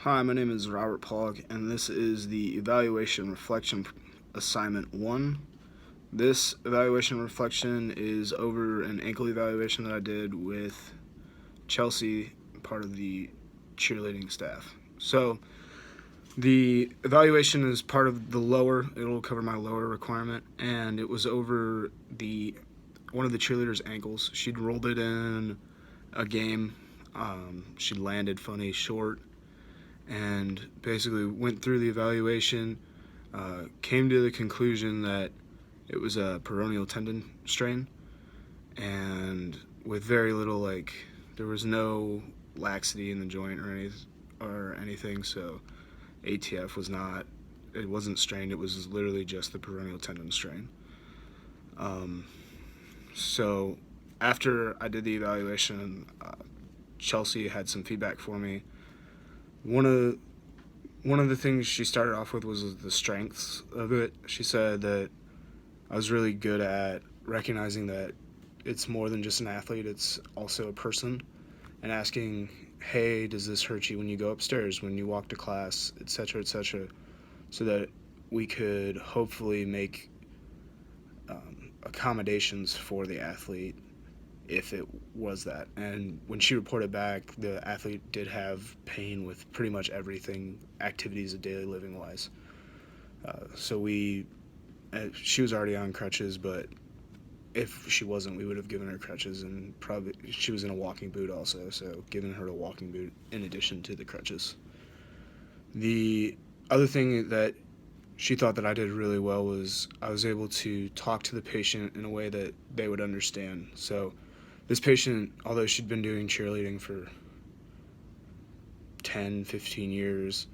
Hi, my name is Robert Pollock, and this is the Evaluation Reflection Assignment 1. This evaluation reflection is over an ankle evaluation that I did with Chelsea, part of the cheerleading staff. So, the evaluation is part of the lower, it'll cover my lower requirement, and it was over one of the cheerleaders' ankles. She'd rolled it in a game. She landed funny short and basically went through the evaluation, came to the conclusion that it was a peroneal tendon strain, and with very little, there was no laxity in the joint or anything, so ATF it wasn't strained, it was literally just the peroneal tendon strain. So after I did the evaluation, Chelsea had some feedback for me. One of the things she started off with was the strengths of it. She said that I was really good at recognizing that it's more than just an athlete, it's also a person, and asking, hey, does this hurt you when you go upstairs, when you walk to class, etc., etc., so that we could hopefully make accommodations for the athlete if it was that. And when she reported back, the athlete did have pain with pretty much everything, activities of daily living wise. She was already on crutches, but if she wasn't, we would have given her crutches, and probably she was in a walking boot also, so giving her a walking boot in addition to the crutches. The other thing that she thought that I did really well was I was able to talk to the patient in a way that they would understand. So this patient, although she'd been doing cheerleading for 10, 15 years,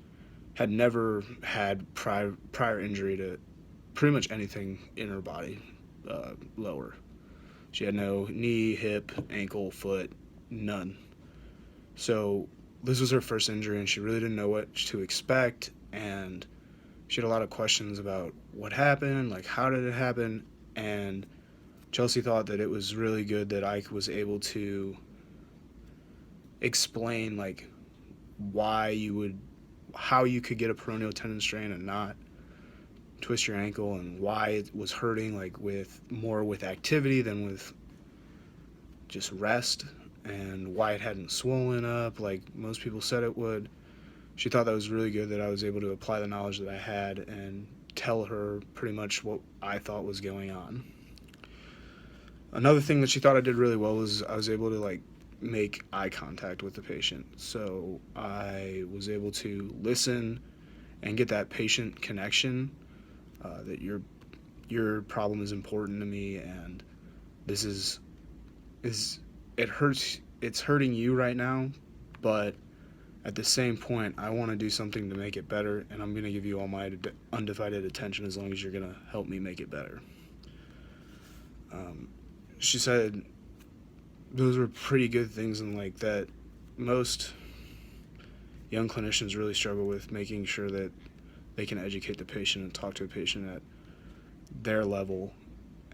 had never had prior injury to pretty much anything in her body lower. She had no knee, hip, ankle, foot, none. So this was her first injury, and she really didn't know what to expect, and she had a lot of questions about what happened, like how did it happen, and Chelsea thought that it was really good that I was able to explain how you could get a peroneal tendon strain and not twist your ankle, and why it was hurting with activity than with just rest, and why it hadn't swollen up like most people said it would. She thought that was really good that I was able to apply the knowledge that I had and tell her pretty much what I thought was going on. Another thing that she thought I did really well was I was able to make eye contact with the patient. So I was able to listen and get that patient connection, that your problem is important to me, and this is it hurts. It's hurting you right now, but at the same point, I want to do something to make it better, and I'm going to give you all my undivided attention as long as you're going to help me make it better. She said those were pretty good things, and that most young clinicians really struggle with making sure that they can educate the patient and talk to a patient at their level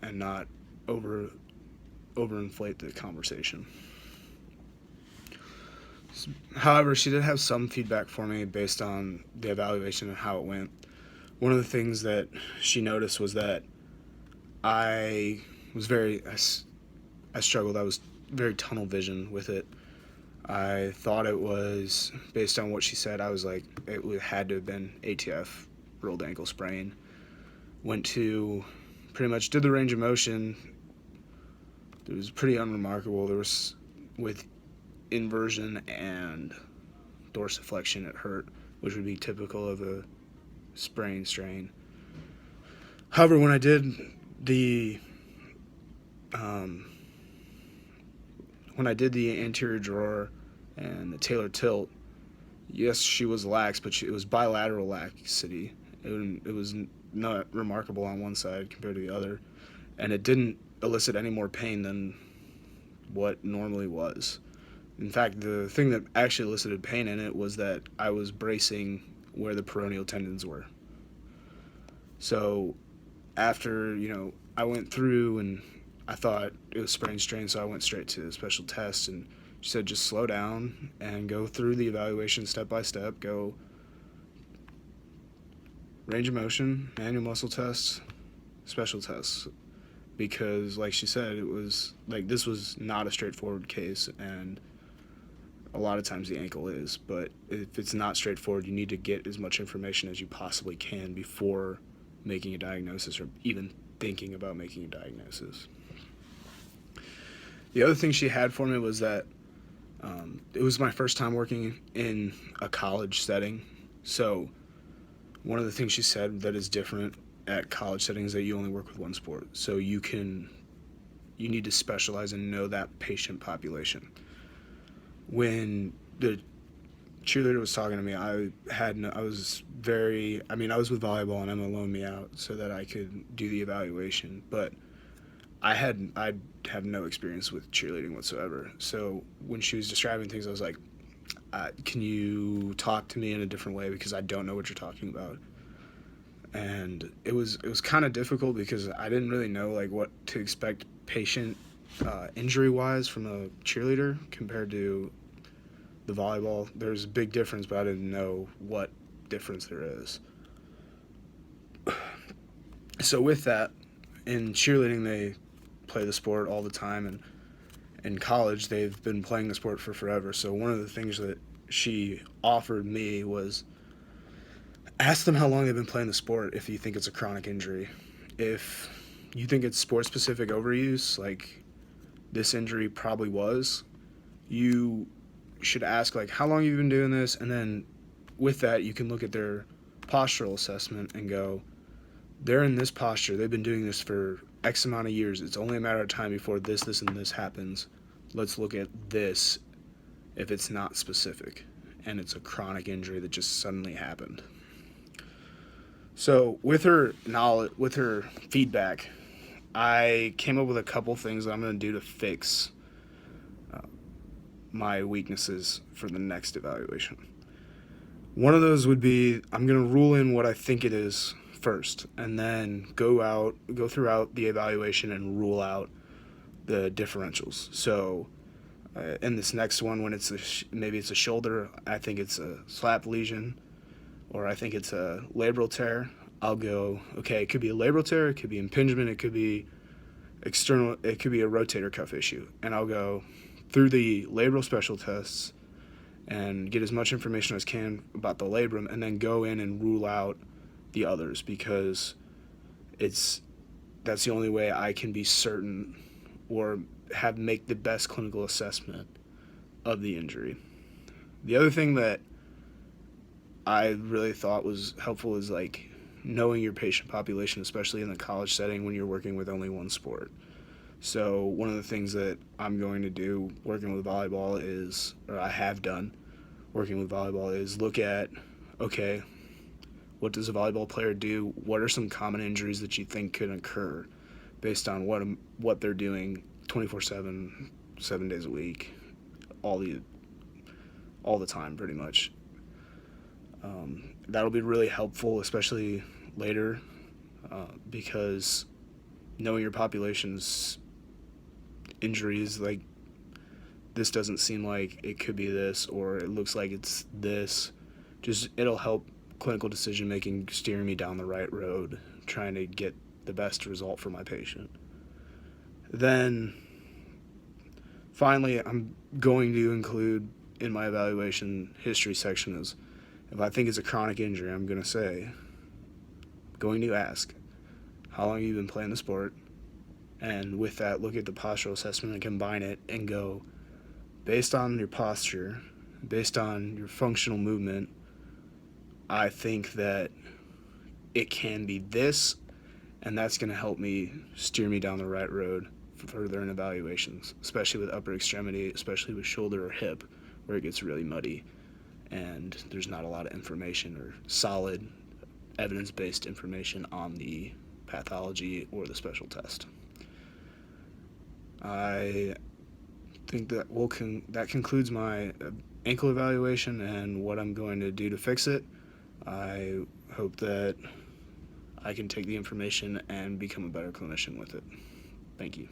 and not overinflate the conversation. However, she did have some feedback for me based on the evaluation and how it went. One of the things that she noticed was that I struggled. I was very tunnel vision with it. I thought it was, based on what she said, I was like, it had to have been ATF, rolled ankle sprain. Went to, pretty much did the range of motion. It was pretty unremarkable. There was, with inversion and dorsiflexion, it hurt, which would be typical of a sprain strain. However, when I did the anterior drawer and the talar tilt, yes, she was lax, but it was bilateral laxity. It was not remarkable on one side compared to the other, and it didn't elicit any more pain than what normally was. In fact, the thing that actually elicited pain in it was that I was bracing where the peroneal tendons were. So after, I went through and I thought it was sprain strain, so I went straight to the special test, and She said just slow down and go through the evaluation step by step. Go range of motion, manual muscle tests, special tests. Because, like she said, it was like this was not a straightforward case, and a lot of times the ankle is. But if it's not straightforward, you need to get as much information as you possibly can before making a diagnosis or even thinking about making a diagnosis. The other thing she had for me was that it was my first time working in a college setting. So one of the things she said that is different at college settings that you only work with one sport. So you need to specialize and know that patient population. When the cheerleader was talking to me, I was with volleyball and Emma loaned me out so that I could do the evaluation, but I have no experience with cheerleading whatsoever. So when she was describing things, I was like, can you talk to me in a different way because I don't know what you're talking about. And it was kind of difficult because I didn't really know like what to expect patient injury wise from a cheerleader compared to the volleyball. There's a big difference, but I didn't know what difference there is. So with that, in cheerleading they play the sport all the time, and in college they've been playing the sport for forever. So one of the things that she offered me was ask them how long they've been playing the sport if you think it's a chronic injury. If you think it's sport-specific overuse, like this injury probably was, you should ask like how long you've been doing this, and then with that you can look at their postural assessment and go, they're in this posture, they've been doing this for X amount of years, it's only a matter of time before this and this happens. Let's look at this if it's not specific and it's a chronic injury that just suddenly happened. So with her knowledge, with her feedback, I came up with a couple things that I'm going to do to fix my weaknesses for the next evaluation. One of those would be I'm going to rule in what I think it is first, and then go throughout the evaluation and rule out the differentials. So in this next one, when maybe it's a shoulder, I think it's a slap lesion, or I think it's a labral tear, I'll go, okay, it could be a labral tear, it could be impingement, it could be external, it could be a rotator cuff issue. And I'll go through the labral special tests and get as much information as I can about the labrum, and then go in and rule out the others, because that's the only way I can be certain or make the best clinical assessment of the injury. The other thing that I really thought was helpful is like knowing your patient population, especially in the college setting when you're working with only one sport. So one of the things that I'm going to do working with volleyball is, or I have done working with volleyball, is look at, okay, what does a volleyball player do? What are some common injuries that you think could occur based on what they're doing 24/7, 7 days a week, all the time pretty much. That'll be really helpful, especially later, because knowing your population's injuries, like this doesn't seem like it could be this, or it looks like it's this, it'll help clinical decision making, steering me down the right road, trying to get the best result for my patient. Then finally, I'm going to include in my evaluation history section is, if I think it's a chronic injury, I'm going to ask, how long have you been playing the sport? And with that, look at the postural assessment and combine it and go, based on your posture, based on your functional movement, I think that it can be this, and that's going to help me steer me down the right road further in evaluations, especially with upper extremity, especially with shoulder or hip, where it gets really muddy and there's not a lot of information or solid evidence-based information on the pathology or the special test. I think that that concludes my ankle evaluation and what I'm going to do to fix it. I hope that I can take the information and become a better clinician with it. Thank you.